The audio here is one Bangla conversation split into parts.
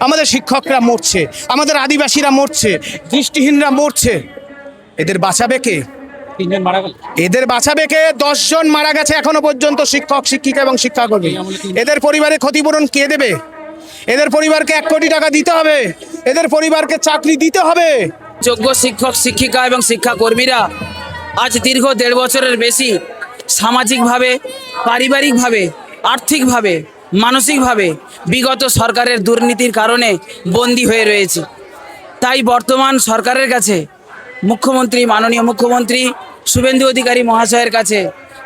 আমাদের শিক্ষকরা মরছে, আমাদের আদিবাসীরা মরছে, দৃষ্টিহীনরা মরছে। এদের বাঁচাবে কে? এদের বাঁচাবে কে? 10 জন মারা গেছে এখনো পর্যন্ত, শিক্ষক, শিক্ষিকা এবং শিক্ষাকর্মী। এদের পরিবারে ক্ষতিপূরণ কে দেবে? এদের পরিবারকে 1 কোটি টাকা দিতে হবে, এদের পরিবারকে চাকরি দিতে হবে। যোগ্য শিক্ষক, শিক্ষিকা এবং শিক্ষাকর্মীরা আজ দীর্ঘ 1.5 বছরের বেশি সামাজিকভাবে, পারিবারিকভাবে, আর্থিকভাবে, মানসিকভাবে বিগত সরকারের দুর্নীতির কারণে বন্দী হয়ে রয়েছে। তাই বর্তমান সরকারের কাছে মুখ্যমন্ত্রী, মাননীয় মুখ্যমন্ত্রী শুভেন্দু অধিকারী মহাশয়ের কাছে,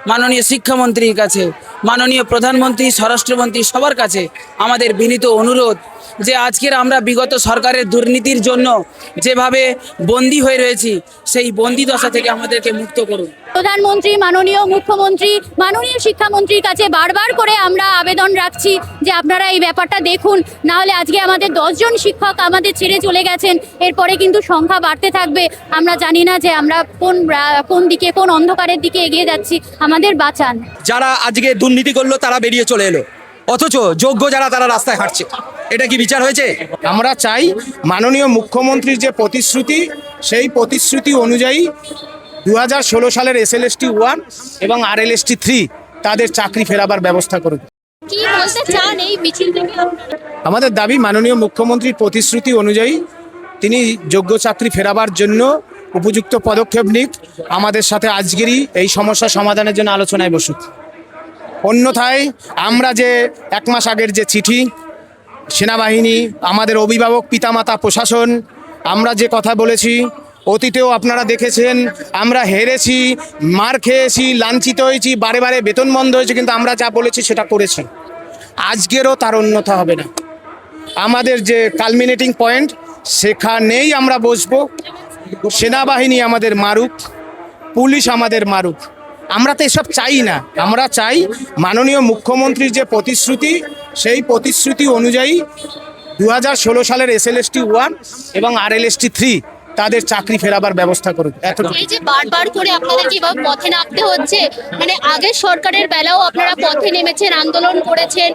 মাননীয় শিক্ষামন্ত্রীর কাছে, মাননীয় প্রধানমন্ত্রী, স্বরাষ্ট্রমন্ত্রী সবার কাছে আমাদের বিনীত অনুরোধ যে আজকের আমরা বিগত সরকারের দুর্নীতির জন্য যেভাবে বন্দী হয়ে রয়েছি, সেই বন্দী দশা থেকে আমাদেরকে মুক্ত করুন। প্রধানমন্ত্রী, মাননীয় মুখ্যমন্ত্রী, মাননীয় শিক্ষামন্ত্রীর কাছে বারবার করে আমরা আবেদন রাখছি যে আপনারা এই ব্যাপারটা দেখুন, না হলে আজকে আমাদের 10 জন শিক্ষক আমাদের ছেড়ে চলে গেছেন, এরপরে কিন্তু সংখ্যা বাড়তে থাকবে। আমরা জানি না যে আমরা কোন দিকে, কোন অন্ধকারের দিকে এগিয়ে যাচ্ছি। আমাদের বাঁচান। যারা আজকে দুর্নীতি করলো তারা বেরিয়ে চলে এলো, অথচ যোগ্য যারা তারা রাস্তায় হাঁটছে। এটা কি বিচার হয়েছে? আমরা চাই মাননীয় মুখ্যমন্ত্রীর যে প্রতিশ্রুতি, সেই প্রতিশ্রুতি অনুযায়ী 2016 সালের SLST 1 এবং RLST 3 তাদের চাকরি ফেরাবার ব্যবস্থা করুন। কি বলতে চান এই মিছিল থেকে? আমাদের দাবি মাননীয় মুখ্যমন্ত্রীর প্রতিশ্রুতি অনুযায়ী তিনি যোগ্য চাকরি ফেরাবার জন্য উপযুক্ত পদক্ষেপ নিক, আমাদের সাথে আজকেরই এই সমস্যা সমাধানের জন্য আলোচনায় বসুক। অন্যথায় আমরা যে 1 মাস আগের যে চিঠি, সেনাবাহিনী, আমাদের অভিভাবক, পিতামাতা, প্রশাসন, আমরা যে কথা বলেছি, অতীতেও আপনারা দেখেছেন আমরা হেরেছি, মার খেয়েছি, লাঞ্ছিত হয়েছি, বারে বারে বেতন বন্ধ হয়েছে, কিন্তু আমরা যা বলেছি সেটা করেছি। আজকেরও তার অন্যথা হবে না। আমাদের যে কালমিনেটিং পয়েন্ট, সেখানেই আমরা বসবো। সেনাবাহিনী আমাদের মারুক, পুলিশ আমাদের মারুক, আমরা তো এসব চাই না। আমরা চাই মাননীয় মুখ্যমন্ত্রীর যে প্রতিশ্রুতি, সেই প্রতিশ্রুতি অনুযায়ী 2016 সালের SLST 1 এবং RLST 3 তাদের চাকরি ফেরাবার ব্যবস্থা করুক। এই যে বারবার করে আপনাদেরকে এভাবে পথে নামতে হচ্ছে, মানে আগের সরকারের বেলাও আপনারা পথে নেমেছেন, আন্দোলন করেছেন,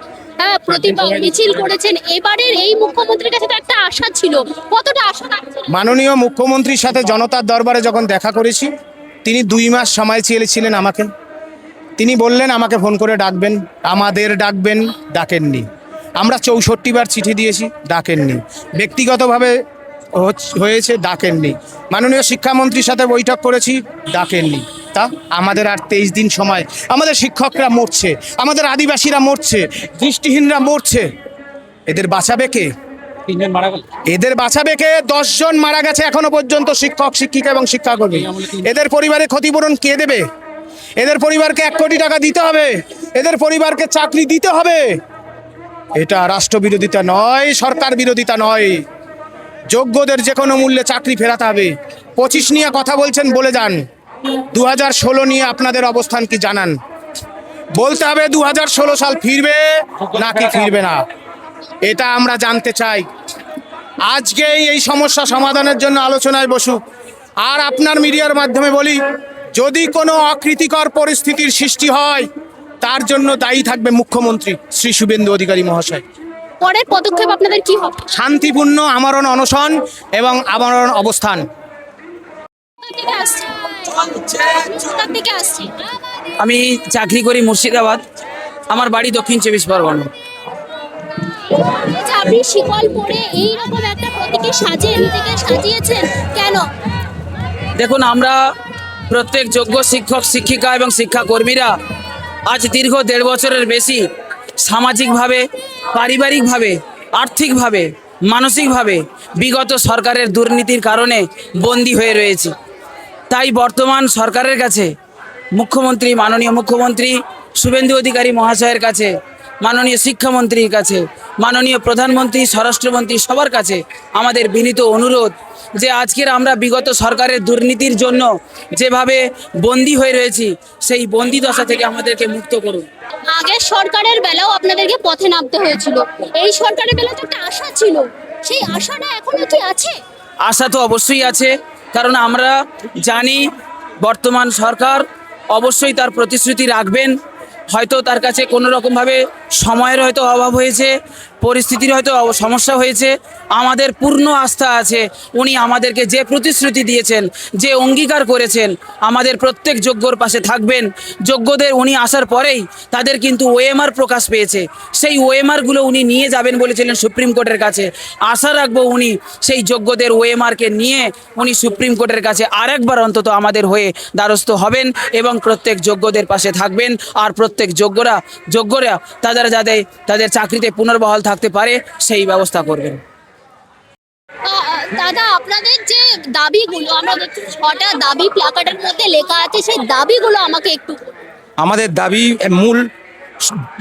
প্রতিবাদ মিছিল করেছেন, এবারের এই মুখ্যমন্ত্রীর কাছে তো একটা আশা ছিল, কতটা আশা রাখছেন? মাননীয় মুখ্যমন্ত্রীর সাথে জনতার দরবারে যখন দেখা করেছি, তিনি 2 মাস সময় চেয়েছিলেন আমাকে। তিনি বললেন আমাকে ফোন করে ডাকবেন, আমাদের ডাকবেন, ডাকেননি। আমরা 64 বার চিঠি দিয়েছি, ডাকেননি। ব্যক্তিগতভাবে হয়েছে, ডাকেননি। মাননীয় শিক্ষামন্ত্রীর সাথে বৈঠক করেছি, ডাকেননি। তা আমাদের আর 23 দিন সময়। আমাদের শিক্ষকরা মরছে, আমাদের আদিবাসীরা মরছে, দৃষ্টিহীনরা মরছে। এদের বাঁচাবে কে? এদের বাঁচাবে কে? 10 জন মারা গেছে এখনো পর্যন্ত, শিক্ষক, শিক্ষিকা এবং শিক্ষাকর্মী। এদের পরিবারে ক্ষতিপূরণ কে দেবে? এদের পরিবারকে 1 কোটি টাকা দিতে হবে, এদের পরিবারকে চাকরি দিতে হবে। এটা রাষ্ট্রবিরোধিতা নয়, সরকার বিরোধিতা নয়। যোগ্যদের যে কোনো মূল্যে চাকরি ফেরাতে হবে। 25 নিয়ে কথা বলছেন, বলে যান 2016 নিয়ে আপনাদের অবস্থান কি জানান। বলতে হবে 2016 সাল ফিরবে নাকি ফিরবে না, এটা আমরা জানতে চাই। আজকেই এই সমস্যা সমাধানের জন্য আলোচনায় বসুক। আর আপনার মিডিয়ার মাধ্যমে বলি, যদি কোনো অকৃতিকর পরিস্থিতির সৃষ্টি হয়, তার জন্য দায়ী থাকবে মুখ্যমন্ত্রী শ্রী শুভেন্দু অধিকারী মহাশয়। পরের পদক্ষেপ আপনাদের কি হবে? শান্তিপূর্ণ আমরণ অনশন এবং আমরণ অবস্থান। আমি চাকরি করি মুর্শিদাবাদ, আমার বাড়ি দক্ষিণ 24 পরগনা। আপনি শিকল পরে এইরকম একটা প্রতীকে সাজিয়ে নিজেকে সাজিয়েছেন কেন? দেখুন, আমরা প্রত্যেক যোগ্য শিক্ষক, শিক্ষিকা এবং শিক্ষাকর্মীরা আজ দীর্ঘ 1.5 বছরের বেশি সামাজিকভাবে, পারিবারিকভাবে, আর্থিকভাবে, মানসিকভাবে বিগত সরকারের দুর্নীতির কারণে বন্দী হয়ে রয়েছে। তাই বর্তমান সরকারের কাছে মুখ্যমন্ত্রী, মাননীয় মুখ্যমন্ত্রী শুভেন্দু অধিকারী মহাশয়ের কাছে, মাননীয় শিক্ষামন্ত্রীর কাছে, মাননীয় প্রধানমন্ত্রী, স্বরাষ্ট্রমন্ত্রী সবার কাছে আমাদের বিনীত অনুরোধ যে আজকের আমরা বিগত সরকারের দুর্নীতির জন্য যেভাবে বন্দী হয়ে রয়েছি, সেই বন্দী দশা থেকে আমাদেরকে মুক্ত করুন। আগের সরকারের বেলাও আপনাদেরকে পথে নামতে হয়েছিল, এই সরকারের বেলাও তো একটা আশা ছিল, সেই আশাটা এখনো কি আছে? আশা তো অবশ্যই আছে, কারণ আমরা জানি বর্তমান সরকার অবশ্যই তার প্রতিশ্রুতি রাখবেন। হয়তো তার কাছে কোনো রকমভাবে সময়ের হয়তো অভাব হয়েছে, পরিস্থিতির হয়তো সমস্যা হয়েছে, আমাদের পূর্ণ আস্থা আছে উনি আমাদেরকে যে প্রতিশ্রুতি দিয়েছেন, যে অঙ্গীকার করেছেন আমাদের প্রত্যেক যোগ্যর পাশে থাকবেন। যোগ্যদের উনি আসার পরেই তাদের কিন্তু ওএমআর প্রকাশ পেয়েছে, সেই ওএমআরগুলো উনি নিয়ে যাবেন বলেছিলেন সুপ্রিম কোর্টের কাছে। আশা রাখবো উনি সেই যোগ্যদের ওএমআরকে নিয়ে উনি সুপ্রিম কোর্টের কাছে আরেকবার অন্তত আমাদের হয়ে দ্বারস্থ হবেন এবং প্রত্যেক যোগ্যদের পাশে থাকবেন। আর প্রত্যেক যোগ্যরা যাতে তাদের চাকরিতে পুনর্বহাল থাকতে পারে সেই ব্যবস্থা করবেন। দাদা, আপনাদের যে দাবিগুলো আমরা দেখছি 6টা দাবি প্ল্যাকার্ডের মধ্যে লেখা আছে, সেই দাবিগুলো আমাকে একটু আমাদের দাবি মূল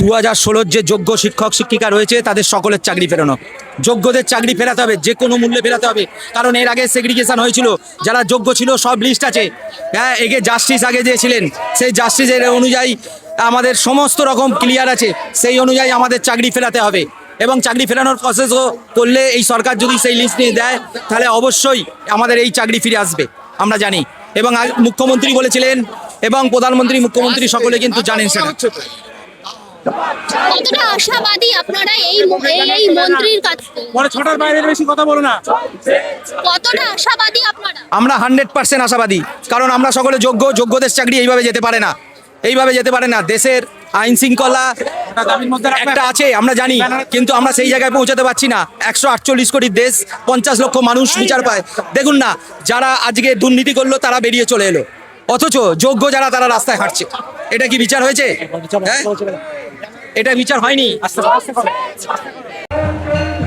2016 যে যোগ্য শিক্ষক শিক্ষিকা রয়েছে তাদের সকলের চাকরি ফেরানো। যোগ্যদের চাকরি ফেরাতে হবে, যে কোনো মূল্যে ফেরাতে হবে, কারণ এর আগে সেগ্রিগেশন হয়েছিল। যারা যোগ্য ছিল সব লিস্ট আছে, হ্যাঁ, এগে জাস্টিস আগে দিয়েছিলেন, সেই জাস্টিসের অনুযায়ী আমাদের সমস্ত রকম ক্লিয়ার আছে, সেই অনুযায়ী আমাদের চাকরি ফেরাতে হবে। এবং চাকরি ফেরানোর প্রসেসও করলে এই সরকার যদি সেই লিস্ট নিয়ে দেয় তাহলে অবশ্যই আমাদের এই চাকরি ফিরে আসবে আমরা জানি। এবং মুখ্যমন্ত্রী বলেছিলেন এবং প্রধানমন্ত্রী মুখ্যমন্ত্রী সকলে কিন্তু জানেন সেটা। কতটা আশাবাদী আপনারা এই মন্ত্রীর কাছে? ছটার বাইরে বেশি কথা বলো না। কতটা আশাবাদী আপনারা? আমরা 100% আশাবাদী, কারণ আমরা সকলে যোগ্যদের চাকরি এইভাবে যেতে পারে না। দেশের আইন শৃঙ্খলা একটা আছে আমরা জানি, কিন্তু আমরা সেই জায়গায় পৌঁছাতে পারছি না। 148 কোটির দেশ, 50 লক্ষ মানুষ বিচার পায়। দেখুন না, যারা আজকে দুর্নীতি করলো তারা বেরিয়ে চলে এলো, অথচ যোগ্য যারা তারা রাস্তায় হাঁটছে। এটা কি বিচার হয়েছে? হ্যাঁ, এটা বিচার হয়নি।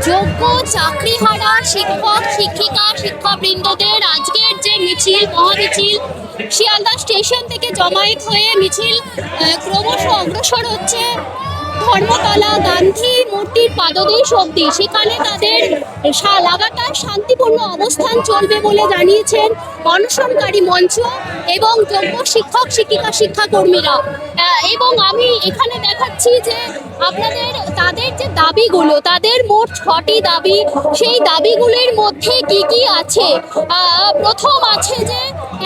যোগ্য চাকরিহারা শিক্ষক শিক্ষিকা শিক্ষাবৃন্দদের আজকের যে মিছিল, মহামিছিল শিয়ালদা স্টেশন থেকে জমায়েত হয়ে মিছিল ক্রমশ অগ্রসর হচ্ছে ধর্মতলা গান্ধী মূর্তির পাদদেশ অবধি। সেখানে তাদের লাগাতার শান্তিপূর্ণ অবস্থান চলবে বলে জানিয়েছেন অনশনকারী মঞ্চ এবং যোগ্য শিক্ষক শিক্ষিকা শিক্ষাকর্মীরা। এবং আমি এখানে দেখাচ্ছি যে তাদের যে দাবিগুলো, তাদের মোট 6টি দাবি, সেই দাবিগুলির মধ্যে কি কি আছে? প্রথম আছে যে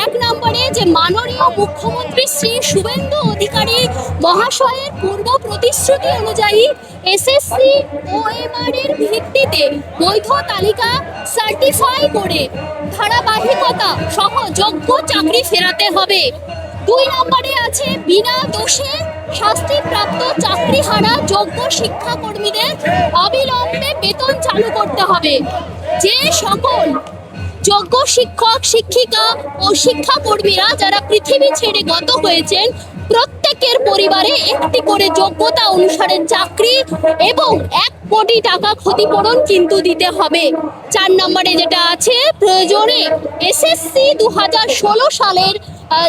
1 নম্বরে যে মাননীয় মুখ্যমন্ত্রী শ্রী শুভেন্দু অধিকারী মহাশয়ের পূর্ব প্রতিশ্রুতি অনুযায়ী এসএসসি ওএমআর এর ভিত্তিতে বৈধ তালিকা সার্টিফাই করে ধারাবাহিকতা সহ যোগ্য চাকরি ফেরাতে হবে। 2 নম্বরে আছে বিনা দোষে শাস্তিপ্রাপ্ত চাকরিহারা যোগ্য শিক্ষাকর্মীদের অবিলম্বে বেতন চালু করতে হবে। যে সকল যোগ্য শিক্ষক শিক্ষিকা ও শিক্ষাকর্মীরা যারা পৃথিবী ছেড়ে গত হয়েছেন প্রত্যেকের পরিবারে একটি করে যোগ্যতা অনুসারে চাকরি এবং 1 কোটি টাকা ক্ষতিপূরণ কিন্তু দিতে হবে। 4 নম্বরে যেটা আছে, প্রয়োজনে এসএসসি 2016 সালের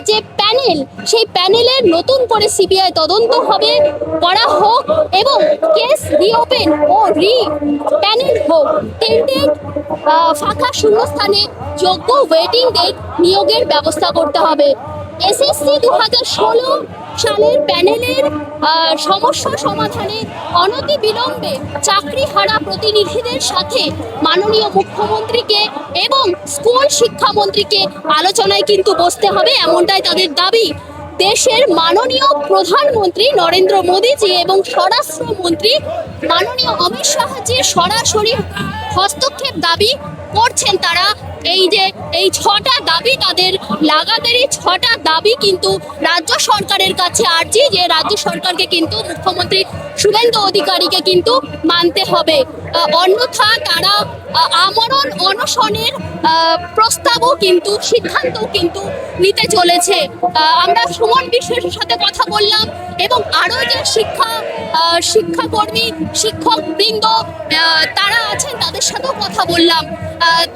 যে প্যানেল, সেই প্যানেলের নতুন করে সিবিআই তদন্ত করা হোক এবং কেস রিওপেন ও প্যানেল হোক। টেন্টেড ফাঁকা শূন্যস্থানে যোগ্য ওয়েটিং ডেট নিয়োগের ব্যবস্থা করতে হবে। এসএসসি 2016 সালের প্যানেলের সমস্যা সমাধানে অনতিবিলম্বে চাকরিহারা প্রতিনিধিদের সাথে মাননীয় মুখ্যমন্ত্রীকে এবং স্কুল শিক্ষামন্ত্রীকে আলোচনায় কিন্তু বসতে হবে, এমনটাই তাদের দাবি। দেশের মাননীয় প্রধানমন্ত্রী নরেন্দ্র মোদীজি এবং স্বরাষ্ট্রমন্ত্রী মাননীয় অমিত শাহজির সরাসরি হস্তক্ষেপ দাবি করছেন তারা। এই 6টা দাবি, তাদের লাগাতারই 6টা দাবি কিন্তু রাজ্য সরকারের কাছে আর্জি যে রাজ্য সরকারকে কিন্তু মুখ্যমন্ত্রী শুভেন্দু অধিকারীকে কিন্তু মানতে হবে, অন্যথা তারা আমরণ অনশনের প্রস্তাবও কিন্তু সিদ্ধান্তও কিন্তু নিতে চলেছে। আমরা সুমন বিশ্বের সাথে কথা বললাম এবং আরও যে শিক্ষাকর্মী শিক্ষকবৃন্দ তারা আছেন তাদের সাথেও কথা বললাম।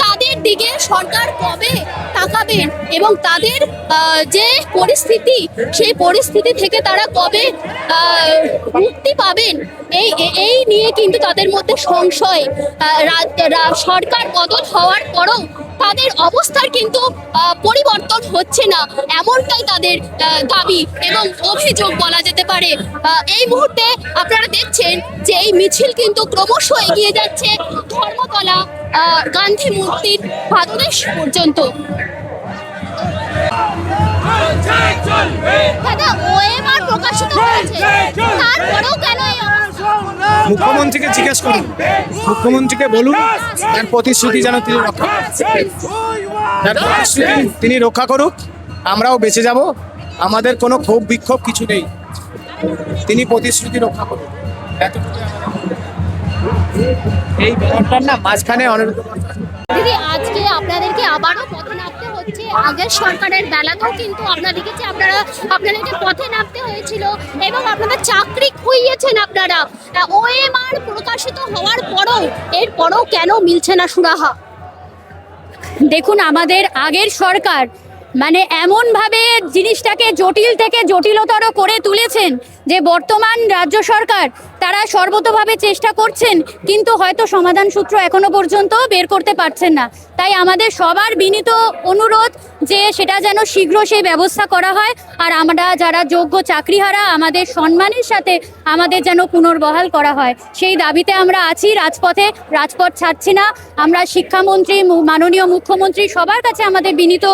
তাদের দিকে সরকার কবে তাকাবেন এবং তাদের যে পরিস্থিতি, সেই পরিস্থিতি থেকে তারা কবে মুক্তি পাবেন, এই নিয়ে কিন্তু তাদের মধ্যে সংশয়। সরকার বদল হওয়ার পরও তাদের অবস্থার কিন্তু পরিবর্তন হচ্ছে না, এমনটাই তাদের দাবি এবং অভিযোগ বলা যেতে পারে। এই মুহূর্তে আপনারা দেখছেন যে এই মিছিল কিন্তু ক্রমশ এগিয়ে যাচ্ছে ধর্মতলা গান্ধী মূর্তির পাদদেশ পর্যন্ত। দাদা, ওএমআর প্রকাশিত হয়েছে, তারপরেও কেন এই অবস্থা? মুখ্যমন্ত্রীকে জিজ্ঞেস করুন, মুখ্যমন্ত্রীকে বলুন তার প্রতিশ্রুতি যেন তিনি রক্ষা করেন। তার প্রতিশ্রুতি তিনি রক্ষা করুক, আমরাও বেঁচে যাব। আমাদের কোনো ক্ষোভ বিক্ষোভ কিছু নেই, তিনি প্রতিশ্রুতি রক্ষা করুন। এতটুকু এই ব্যাপারটার না মাঝখানে অনেক দিদি, আজকে আপনাদেরকে আবারও পথে নামতে হচ্ছে। আগের সরকারের বেলাতেও কিন্তু আমরা দেখেছি আপনাদেরকে পথে নামতে হয়েছিল এবং আপনাদের চাকরি খুইয়েছেন আপনারা। ওএমআর প্রকাশিত হওয়ার এরপরও কেন মিলছে না সুরাহা? দেখুন, আমাদের আগের সরকার মানে এমনভাবে জিনিসটাকে জটিল থেকে জটিলতর করে তুলেছেন যে বর্তমান রাজ্য সরকার তারা সর্বতোভাবে চেষ্টা করছেন, কিন্তু হয়তো সমাধান সূত্র এখনো পর্যন্ত বের করতে পারছেন না। তাই আমাদের সবার বিনীত অনুরোধ যে সেটা যেন শীঘ্র সেই ব্যবস্থা করা হয়, আর আমরা যারা যোগ্য চাকরিহারা আমাদের সম্মানের সাথে আমাদের যেন পুনর্বহাল করা হয়, সেই দাবিতে আমরা আছি রাজপথ ছাড়ছি না। আমরা শিক্ষামন্ত্রী, মাননীয় মুখ্যমন্ত্রী সবার কাছে আমাদের বিনীত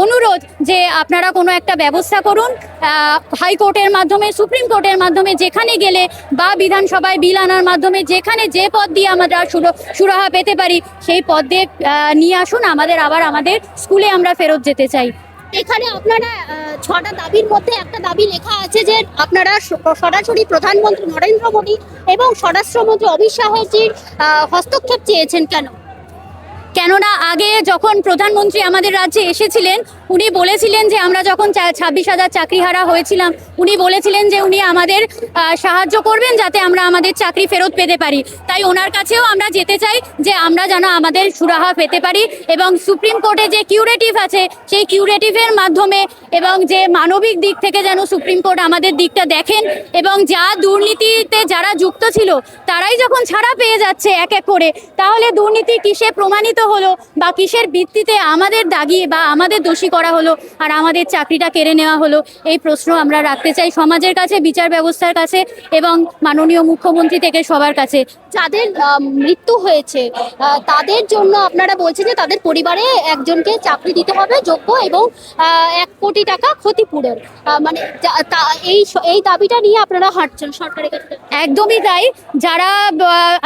অনুরোধ যে আপনারা কোনো একটা ব্যবস্থা করুন। হাইকোর্টের মাধ্যমে, সুপ্রিম কোর্টের মাধ্যমে যেখানে গেলে বা বিধানসভায় বিল আনার মাধ্যমে যেখানে যে পদ দিয়ে আমরা সুরাহা পেতে পারি সেই পদ দিয়ে নিয়ে আসুন। আমাদের স্কুলে আমরা ফেরত যেতে চাই। এখানে আপনারা 6টা দাবির মধ্যে একটা দাবি লেখা আছে যে আপনারা সরাসরি প্রধানমন্ত্রী নরেন্দ্র মোদী এবং স্বরাষ্ট্রমন্ত্রী অমিত শাহজির হস্তক্ষেপ চেয়েছেন। কেননা আগে যখন প্রধানমন্ত্রী আমাদের রাজ্যে এসেছিলেন উনি বলেছিলেন যে আমরা যখন 26,000 চাকরিহারা হয়েছিলাম উনি বলেছিলেন যে উনি আমাদের সাহায্য করবেন যাতে আমরা আমাদের চাকরি ফেরত পেতে পারি। তাই ওনার কাছেও আমরা যেতে চাই যে আমরা যেন আমাদের সুরাহা পেতে পারি এবং সুপ্রিম কোর্টে যে কিউরেটিভ আছে সেই কিউরেটিভের মাধ্যমে এবং যে মানবিক দিক থেকে যেন সুপ্রিম কোর্ট আমাদের দিকটা দেখেন এবং যা দুর্নীতিতে যারা যুক্ত ছিল তারাই যখন ছাড়া পেয়ে যাচ্ছে এক এক করে, তাহলে দুর্নীতি কিসে প্রমাণিত হলো বা কিসের ভিত্তিতে আমাদের দাগিয়ে বা আমাদের দোষী করা হলো আর আমাদের চাকরিটা কেড়ে নেওয়া হলো, এই প্রশ্ন আমরা রাখতে চাই সমাজের কাছে, বিচার ব্যবস্থার কাছে এবং মাননীয় মুখ্যমন্ত্রী থেকে সবার কাছে। যাদের মৃত্যু হয়েছে তাদের জন্য আপনারা বলছেন যে তাদের পরিবারে একজনকে চাকরি দিতে হবে যোগ্য এবং 1 কোটি টাকা ক্ষতিপূরণ, মানে এই দাবিটা নিয়ে আপনারা হাঁটছেন সরকারের কাছে? একদমই তাই। যারা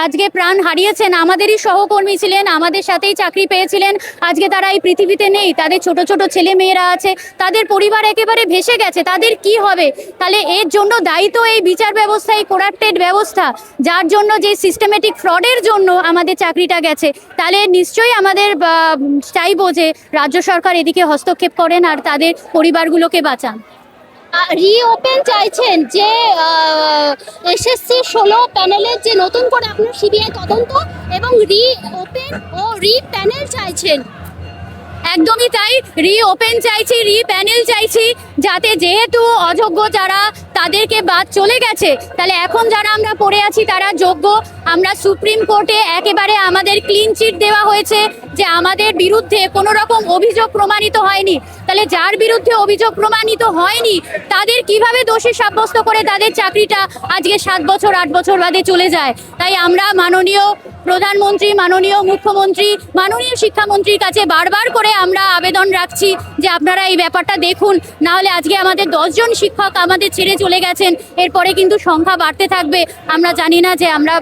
আজকে প্রাণ হারিয়েছেন আমাদেরই সহকর্মী ছিলেন, আমাদের সাথেই চাকরি পেয়েছিলেন, আজকে তারা এই পৃথিবীতে নেই, তাদের ছোট ছোট ছেলে মেয়েরা আছে, তাদের পরিবার একেবারে ভেসে গেছে, তাদের কি হবে? তাহলে এর জন্য দায়ী তো এই বিচার ব্যবস্থা, এই করাপ্টেড ব্যবস্থা, যার জন্য যে সিস্টেমেটিক ফ্রডের জন্য আমাদের চাকরিটা গেছে। তাহলে নিশ্চয়ই আমাদের চাইবো যে রাজ্য সরকার এদিকে হস্তক্ষেপ করেন আর তাদের পরিবারগুলোকে বাঁচান। রিওপেন চাইছেন যে এসএসসি 16 প্যানেলের যে নতুন করে আপনার সিবিআই তদন্ত এবং রিওপেন ও রিপ্যানেল চাইছেন। একদমই তাই, রিওপেন চাইছি, রিপ্যানেল চাইছি, যাতে যেহেতু অযোগ্য যারা তাদেরকে বাদ চলে গেছে, তাহলে এখন যারা আমরা পড়ে আছি তারা যোগ্য। আমরা সুপ্রিম কোর্টে একেবারে আমাদের ক্লিন চিট দেওয়া হয়েছে যে আমাদের বিরুদ্ধে কোনো রকম অভিযোগ প্রমাণিত হয়নি। তাহলে যার বিরুদ্ধে অভিযোগ প্রমাণিত হয়নি তাদের কিভাবে দোষী সাব্যস্ত করে তাদের চাকরিটা আজকে 7 বছর 8 বছর বাদে চলে যায়? তাই আমরা মাননীয় প্রধানমন্ত্রী, মাননীয় মুখ্যমন্ত্রী, মাননীয় শিক্ষামন্ত্রীর কাছে বারবার করে আমরা আবেদন রাখছি যে আপনারা এই ব্যাপারটা দেখুন, না হলে আজকে আমাদের 10 জন শিক্ষক আমাদের ছেড়ে চলে গেছেন, এরপরে কিন্তু সংখ্যা বাড়তে থাকবে। আমরা জানি না যে আমরা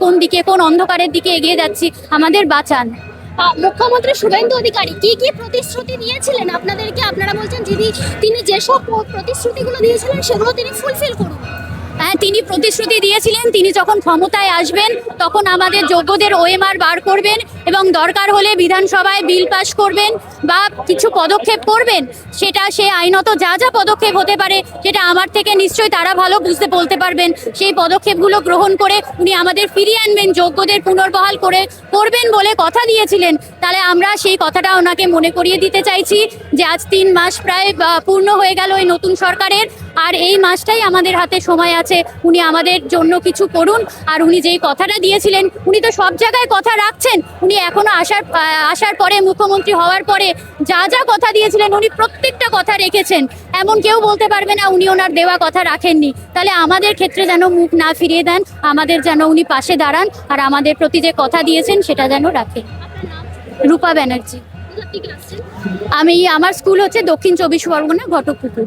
কোন দিকে, কোন অন্ধকারের দিকে এগিয়ে যাচ্ছি, আমাদের বাঁচান। মুখ্যমন্ত্রী শুভেন্দু অধিকারী কি কি প্রতিশ্রুতি দিয়েছিলেন আপনাদেরকে? আপনারা বলছেন তিনি যেসব প্রতিশ্রুতিগুলো দিয়েছিলেন সেগুলো তিনি ফুলফিল করুন। হ্যাঁ, তিনি প্রতিশ্রুতি দিয়েছিলেন তিনি যখন ক্ষমতায় আসবেন তখন আমাদের যোগ্যদের ওএমআর বার করবেন এবং দরকার হলে বিধানসভায় বিল পাস করবেন বা কিছু পদক্ষেপ করবেন। সেটা সে আইনত যা যা পদক্ষেপ হতে পারে সেটা আমার থেকে নিশ্চয়ই তারা ভালো বলতে পারবেন। সেই পদক্ষেপগুলো গ্রহণ করে উনি আমাদের ফিরিয়ে আনবেন, যোগ্যদের পুনর্বহাল করবেন বলে কথা দিয়েছিলেন। তাহলে আমরা সেই কথাটা ওনাকে মনে করিয়ে দিতে চাইছি যে আজ 3 মাস প্রায় পূর্ণ হয়ে গেল এই নতুন সরকারের, আর এই মাসটাই আমাদের হাতে সময় আছে, উনি আমাদের জন্য কিছু করুন। আর উনি যেই কথাটা দিয়েছিলেন উনি তো সব জায়গায় কথা রাখছেন, উনি এখনো আসার পরে, মুখ্যমন্ত্রী হওয়ার পরে যা যা কথা দিয়েছিলেন উনি প্রত্যেকটা কথা রেখেছেন, এমন কেউ বলতে পারবে না উনি ওনার দেওয়া কথা রাখেননি। তাহলে আমাদের ক্ষেত্রে যেন মুখ না ফিরিয়ে দেন, আমাদের যেন উনি পাশে দাঁড়ান আর আমাদের প্রতি যে কথা দিয়েছেন সেটা যেন রাখেন। রূপা ব্যানার্জি। আমার স্কুল হচ্ছে দক্ষিণ 24 পরগনা, ঘটকপুকুর।